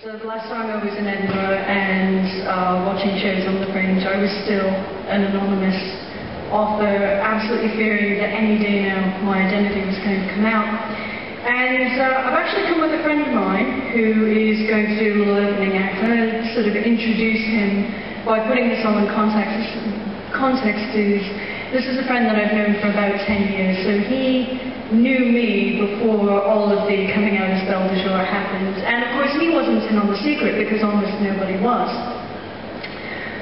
So the last time I was in Edinburgh and watching shows on the Fringe, I was still an anonymous author, absolutely fearing that any day now my identity was going to come out. And I've actually come with a friend of mine who is going to do a little opening act. I'm going to sort of introduce him by putting this all in context. This is a friend that I've known for about 10 years, so he knew me before all of the coming out as Belle De Jour happened. And of course he wasn't in on the secret because almost nobody was.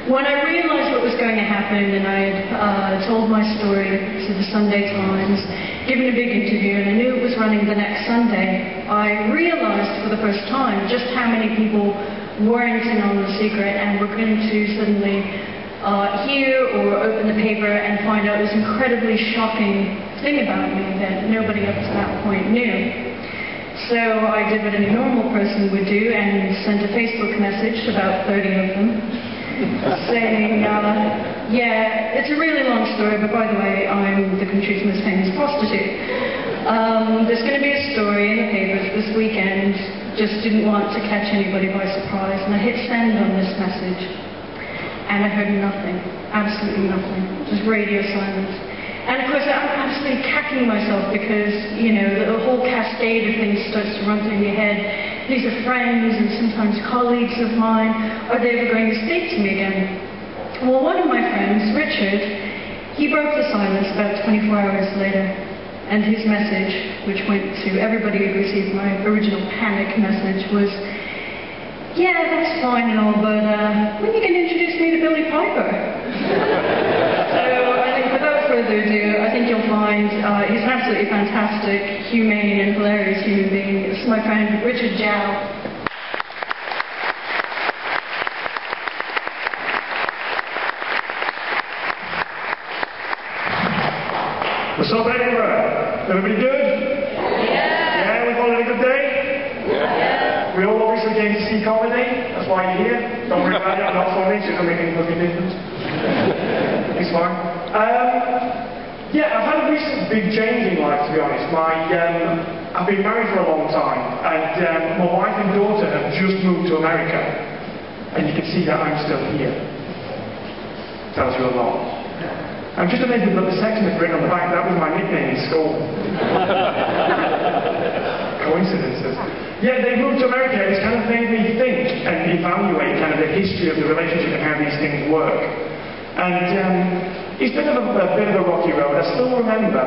When I realised what was going to happen and I had told my story to the Sunday Times, given a big interview, and I knew it was running the next Sunday, I realised for the first time just how many people weren't in on the secret and were going to suddenly hear or open the paper and find out this incredibly shocking thing about me that nobody up to that point knew. So I did what any normal person would do and sent a Facebook message to about 30 of them saying, yeah, it's a really long story, but by the way, I'm the country's most famous prostitute. There's going to be a story in the papers this weekend, just didn't want to catch anybody by surprise, and I hit send on this message. And I heard nothing, absolutely nothing, just radio silence. And of course I'm absolutely cacking myself because, you know, the whole cascade of things starts to run through your head. These are friends and sometimes colleagues of mine. Are they ever going to speak to me again? Well, one of my friends, Richard, he broke the silence about 24 hours later. And his message, which went to everybody who received my original panic message, was, yeah, that's fine and all, but when are you going to introduce me to Billy Piper? So I think without further ado, I think you'll find he's an absolutely fantastic, humane and hilarious human being. This is my friend Richard Jow. What's up, Edinburgh? Everybody good? Yeah, we've all had a good day? Yeah. We all obviously came to see comedy, that's why you're here. Don't worry about it, I'm not funny, so it doesn't make any fucking difference. It's fine. Yeah, I've had a recent big change in life, to be honest. I've been married for a long time, and my wife and daughter have just moved to America. And you can see that I'm still here. Tells you a lot. I'm just amazed with the section that's written on the back. That was my nickname in school. Coincidences. Yeah, they moved to America. It's kind of made me think and evaluate kind of the history of the relationship and how these things work. And it's been a bit of a rocky road. I still remember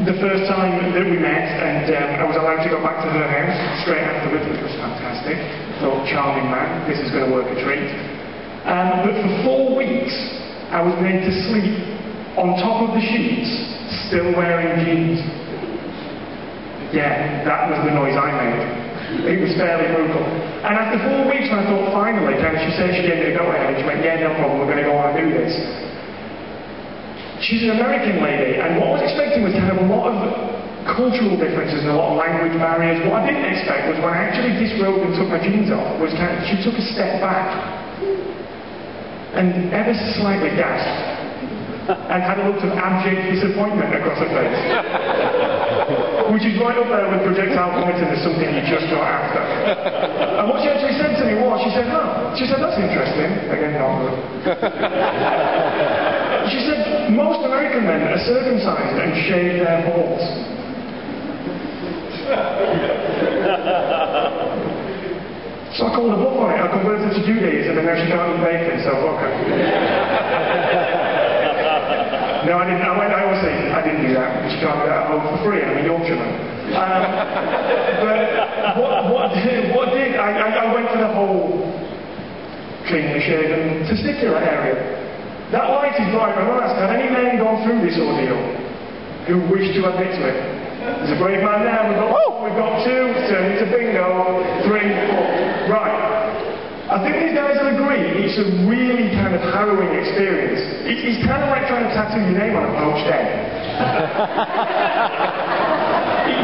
the first time that we met, and I was allowed to go back to her house straight afterwards, which was fantastic. Thought, charming man, this is going to work a treat. But for 4 weeks, I was made to sleep on top of the sheets, still wearing jeans. Yeah, that was the noise I made. It was fairly brutal. And after 4 weeks, when I thought finally, she said she gave me a go-ahead, and she went, yeah, no problem, we're going to go on and do this. She's an American lady, and what I was expecting was kind of a lot of cultural differences and a lot of language barriers. What I didn't expect was when I actually disrobed and took my jeans off, was she took a step back and ever so slightly gasped and had a look of abject disappointment across her face. Which is right up there with projectile vomiting as something you just got after. And what she actually said to me was, she said, that's interesting. Again, not good. She said, most American men are circumcised and shave their balls. So I called a bluff on it. I converted to Judaism, and now she can't eat bacon, so fuck her. No, I didn't. I always say I didn't do that. She can't do that at home for free. I'm a Yorkshireman. But what did I went for the whole cleanly shaven testicular area. That light is bright. I want to ask, have any men gone through this ordeal who wish to admit to it? There's a brave man there. We've got 2. Turn into bingo. 3, 4. Right. I think these guys will agree it's a really kind of harrowing experience. It's kind of like trying to tattoo your name on a poached egg.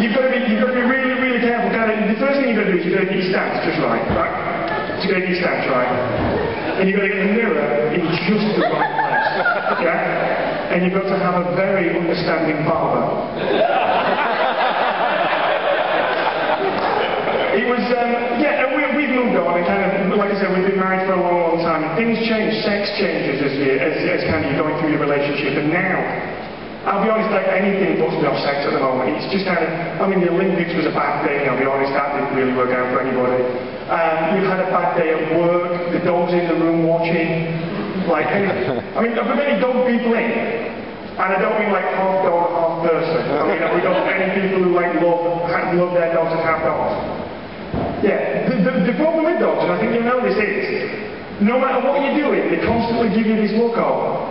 You've got to be really, really careful. The first thing you've got to do is you've got to get your stance just right. So you've got to get your stance right. And you've got to get the mirror in just the right place. Yeah? And you've got to have a very understanding barber. It was, yeah, and we and kind of, like I said, we've been married for a long, long time. Things change, sex changes as kind of you're going through your relationship. And now, I'll be honest, like anything puts me off sex at the moment. It's just kind of, I mean, the Olympics was a bad thing, I'll be honest, that didn't really work out for anybody. You've had a bad day at work, the dog's in the room watching, like, I mean, I've got many dog people in, and I don't mean like half dog, half person. I mean, we've got many people who like love their dogs and have dogs. Yeah, the problem with dogs, and I think you know this is, no matter what you're doing, they constantly give you this look of,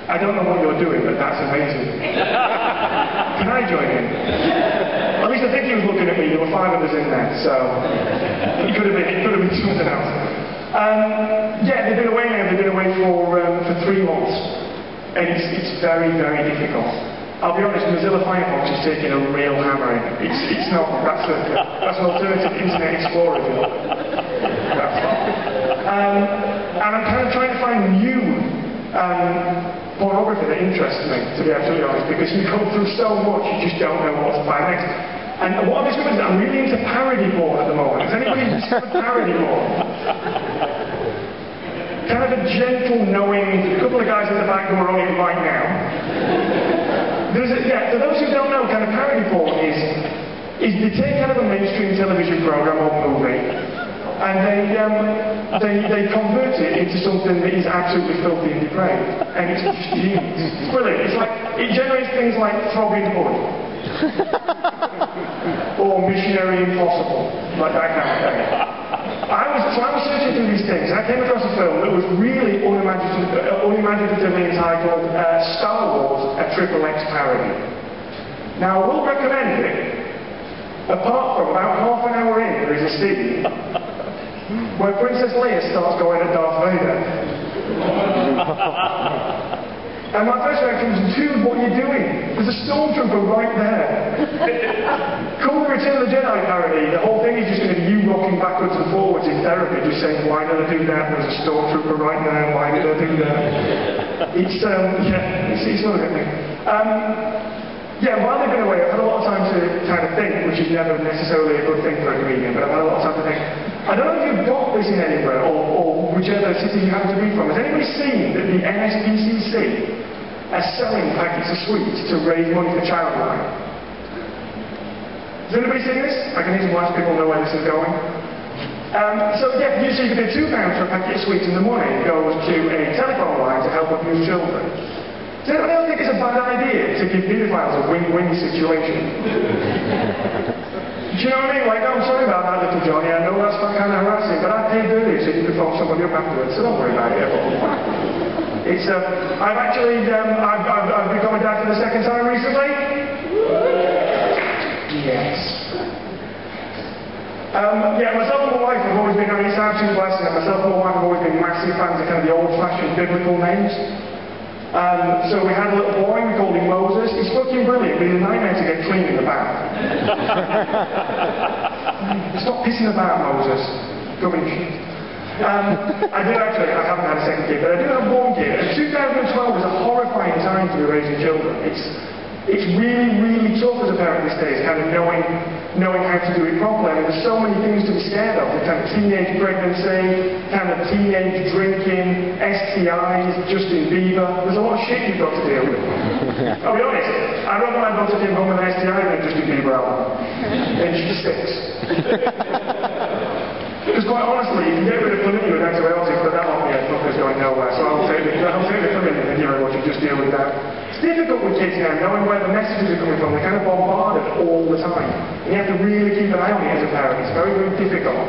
I don't know what you're doing, but that's amazing. Can I join in? At least I think he was looking at me. There were 5 of us in there, so it could have been something else. Yeah, they've been away now. They've been away for 3 months, and it's very, very difficult. I'll be honest, Mozilla Firefox is taking a real hammering. It's not. That's an alternative Internet Explorer. And I'm kind of trying to find new pornography that interests me, to be absolutely honest, because you go through so much, you just don't know what to find next. And what I've discovered is that I'm really into parody porn at the moment. Has anybody discovered parody porn? Kind of a gentle, knowing, a couple of guys at the back who are on it right now. For those who don't know, kind of parody porn is they take kind of a mainstream television program or movie, and they convert it into something that is absolutely filthy and depraved. And it's just genius. It's brilliant. It's like, it generates things like Throbbing Hood. or Missionary Impossible. Like that kind of thing. I was searching through these things, and I came across a film that was really unimaginatively entitled Star Wars, a XXX parody. Now, I will recommend it. Apart from about half an hour in, there is a scene where Princess Leia starts going at Darth Vader. And my first reaction was, dude, what are you doing? There's a stormtrooper right there. Cool Return of the Jedi parody, the whole thing is just going to be you rocking backwards and forwards in therapy, just saying, why did I do that? There's a stormtrooper right there, why did I do that? It's not a good thing. Yeah, while they've been away, I've had a lot of time to kind of think, which is never necessarily a good thing for a comedian, but I've had a lot of time to think. I don't know if you've got this in Edinburgh, or whichever city you happen to be from. Has anybody seen that the NSPCC are selling packets of sweets to raise money for Childline? Has anybody seen this? I can even watch people know where this is going. So yeah, usually you can do £2 for a packet of sweets in the morning. It goes to a telephone line to help abused children. So I don't think it's a bad idea to give paedophiles a win-win situation. Do you know what I mean? Like, oh, I'm sorry about that, little Johnny. I know that's kind of harassing, but I paid earlier so you could phone somebody up afterwards, so don't worry about it. It's, I've actually, I've become a dad for the 2nd time recently. Yes. Yeah, myself and my wife have always been, I mean, it's absolute blessing, and myself and my wife have always been massive fans of kind of the old-fashioned biblical names. So we had a little boy, we called him Moses. He's fucking brilliant, but he's a nightmare to get clean in the bath. Stop pissing about, Moses. Go in shit. I haven't had a 2nd kid, but I do have 1 kid. And 2012 was a horrifying time to be raising children. It's really, really tough as a parent these days, kind of knowing how to do it properly. I mean, there's so many things to be scared of. The kind of teenage pregnancy, kind of teenage drinking, STIs, Justin Bieber. There's a lot of shit you've got to deal with. I'll be honest, I'd rather my daughter came home with an STI than Justin Bieber album. And she's 6. Because quite honestly, you can get rid of chlamydia with antibiotics, but that won't be a fucker's going nowhere. So I'll take the chlamydia, thank you very much, and just deal with that. It's difficult with kids now, knowing where the messages are coming from. They're kind of bombarded all the time. And you have to really keep an eye on it as a parent. It's very, very difficult.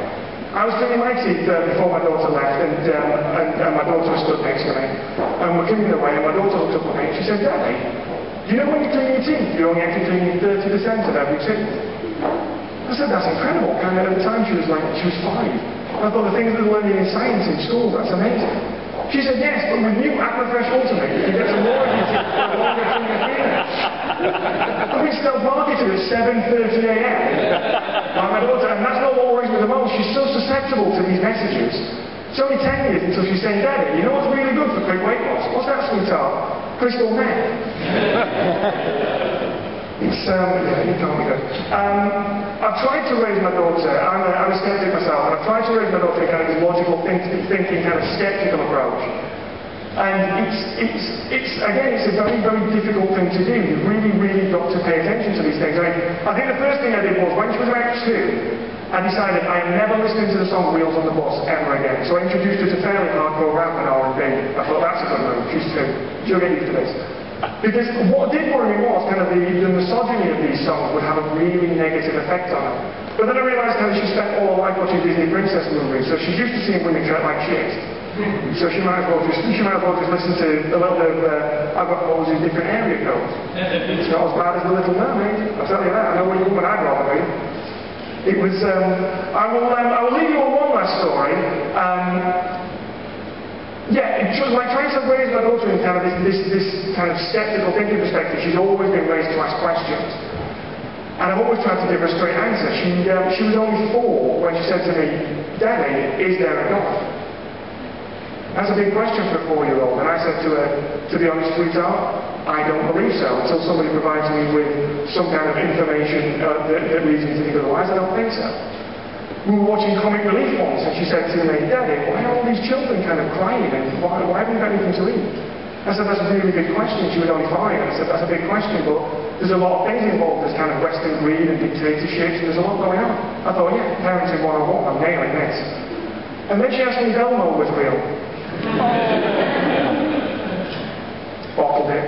I was cleaning my teeth before my daughter left, and my daughter was stood next to me. And we're cleaning away, and my daughter looked up at me, and she said, Daddy, you know when you clean your teeth, you're only actually cleaning 30% of every tooth. I said, that's incredible. Kind of at the time she was 5. I thought the things that they're learning in science in school, that's amazing. She said, yes, but with new Aquafresh Ultimate, you get some more of your teeth for a longer cleaner cleaners. I've been still marketed at 7:30 a.m. by my daughter, and that's not what worries me the most. She's so susceptible to these messages. It's only 10 years until she's saying, Daddy, you know what's really good for quick weight loss? What's that, sweetheart? Crystal meth. Yeah, you can't be good. I've tried to raise my daughter, I'm a skeptic myself, and I've tried to raise my daughter in kind of this logical thinking, kind of skeptical approach. And it's again, it's a very, very difficult thing to do. You've really, really got to pay attention to these things. I think the first thing I did was, when she was about 2, I decided I am never listening to the song Wheels on the Bus ever again. So I introduced her to fairly hardcore rap and R&B. I thought, that's a good move, she's 2. She'll get used to this. Because what did worry me was kind of the misogyny of these songs would have a really negative effect on her. But then I realised how she spent all her life watching Disney princess movies, so she's used to seeing women treated like shit. So she might as well just listen to a little bit of I've got loads of different area codes. It's not as bad as The Little Mermaid, I'll tell you that. I know which woman I'd rather be. It was I will leave you on one last story. Yeah, it was like trying to raise my daughter in kind of this kind of skeptical thinking perspective. She's always been raised to ask questions. And I've always tried to give her a straight answer. She was only 4 when she said to me, "Daddy, is there a God?" That's a big question for a 4-year-old. And I said to her, "To be honest, sweetheart, I don't believe so until somebody provides me with some kind of information that leads me to think otherwise. I don't think so." We were watching comic relief once, and she said to me, "Daddy, why are all these children kind of crying, and why haven't you got anything to eat?" I said, "That's a really big question." She was only 5. I said, "That's a big question, but there's a lot of things involved. There's kind of Western greed and dictatorships, and there's a lot going on." I thought, yeah, parenting 101, I'm nailing this. And then she asked me if Elmo was real. Bottled it.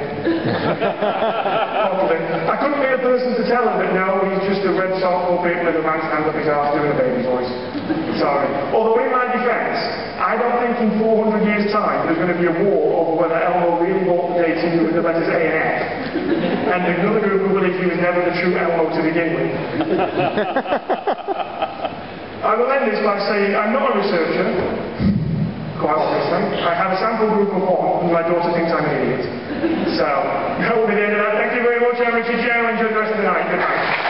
Bottled it. I couldn't be the person to tell her that no, he's just a red sock puppet with a man's hand up his arse doing a baby voice. Sorry. Although in my defence, I don't think in 400 years' time there's going to be a war over whether Elmo really bought the dating with the letters A and F. And another group who believe he was never the true Elmo to begin with. I will end this by saying I'm not a researcher. Quite obviously. I have a sample group of 1, and my daughter thinks I'm an idiot. So, that will be the end of that. Thank you very much. I'm Richard Jow. Enjoy the rest of the night. Good night.